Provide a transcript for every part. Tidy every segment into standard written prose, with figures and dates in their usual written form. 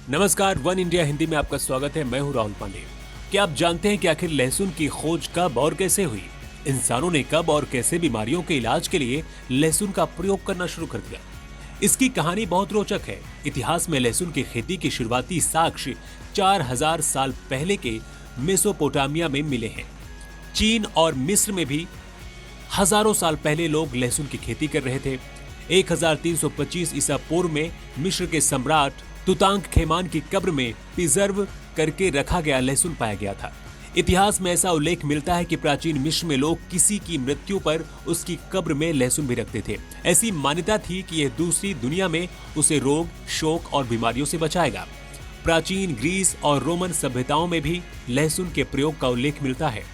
नमस्कार, one India Hindi में आपका स्वागत है। मैं हूं राहुल पांडे। क्या आप जानते हैं कि आखिर लहसुन की खोज कब और कैसे हुई? इंसानों ने कब और कैसे बीमारियों के इलाज के लिए लहसुन का प्रयोग करना शुरू कर दिया? इसकी कहानी बहुत रोचक है। इतिहास में लहसुन की खेती के शुरुआती साक्ष्य 4000 साल पहले के मेसोपोटामिया में मिले हैं। चीन और मिस्र में भी हजारों साल पहले लोग लहसुन की खेती कर रहे थे। 1325 ईसा पूर्व में मिस्र के सम्राट तुतांखमेन की कब्र में प्रिजर्व करके रखा गया लहसुन पाया गया था। इतिहास में ऐसा उल्लेख मिलता है कि प्राचीन मिस्र में लोग किसी की मृत्यु पर उसकी कब्र में लहसुन भी रखते थे। ऐसी मान्यता थी कि यह दूसरी दुनिया में उसे रोग, शोक और बीमारियों से बचाएगा। प्राचीन ग्रीस और रोमन सभ्यताओं में भी लहसुन के प्रयोग का उल्लेख मिलता है।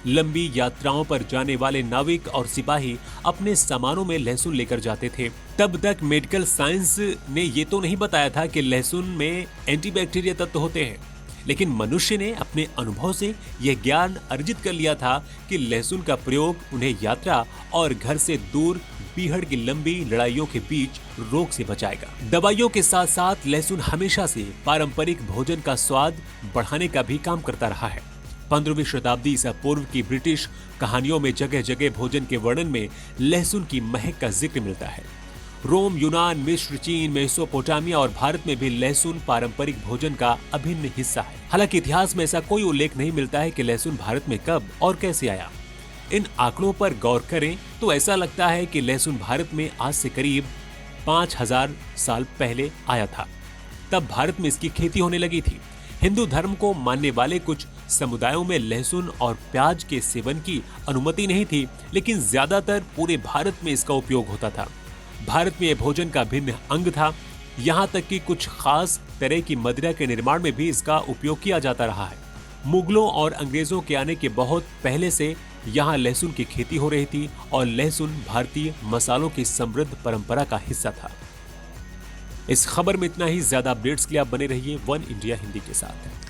लंबी यात्राओं पर जाने वाले नाविक और सिपाही अपने सामानों में लहसुन लेकर जाते थे। तब तक मेडिकल साइंस ने ये तो नहीं बताया था कि लहसुन में एंटीबैक्टीरिया तत्व होते हैं, लेकिन मनुष्य ने अपने अनुभव से यह ज्ञान अर्जित कर लिया था कि लहसुन का प्रयोग उन्हें यात्रा और घर से दूर पीहड़ की लंबी लड़ाइयों के बीच रोग से बचाएगा। दवाइयों के साथ साथ लहसुन हमेशा से पारंपरिक भोजन का स्वाद बढ़ाने का भी काम करता रहा है। 15वीं शताब्दी ईसा पूर्व की ब्रिटिश कहानियों में जगह जगह भोजन के वर्णन में लहसुन की महक का जिक्र मिलता है। रोम, यूनान, मिस्र, चीन, मेसोपोटामिया और भारत में भी लहसुन पारंपरिक भोजन का अभिन्न हिस्सा है। हालांकि इतिहास में ऐसा कोई उल्लेख नहीं मिलता है कि लहसुन भारत में कब और कैसे आया। इन आंकड़ों पर गौर करें तो ऐसा लगता है कि लहसुन भारत में आज से करीब 5000 साल पहले आया था। तब भारत में इसकी खेती होने लगी थी। हिंदू धर्म को मानने वाले कुछ समुदायों में लहसुन और प्याज के सेवन की अनुमति नहीं थी, लेकिन ज्यादातर पूरे भारत में इसका उपयोग होता था। भारत में यह भोजन का भिन्न अंग था। यहाँ तक कि कुछ खास तरह की मदिरा के निर्माण में भी इसका उपयोग किया जाता रहा है। मुगलों और अंग्रेजों के आने के बहुत पहले से यहाँ लहसुन की खेती हो रही थी और लहसुन भारतीय मसालों की समृद्ध परंपरा का हिस्सा था। इस खबर में इतना ही। ज्यादा अपडेट्स के लिए आप बने रहिए वन इंडिया हिंदी के साथ।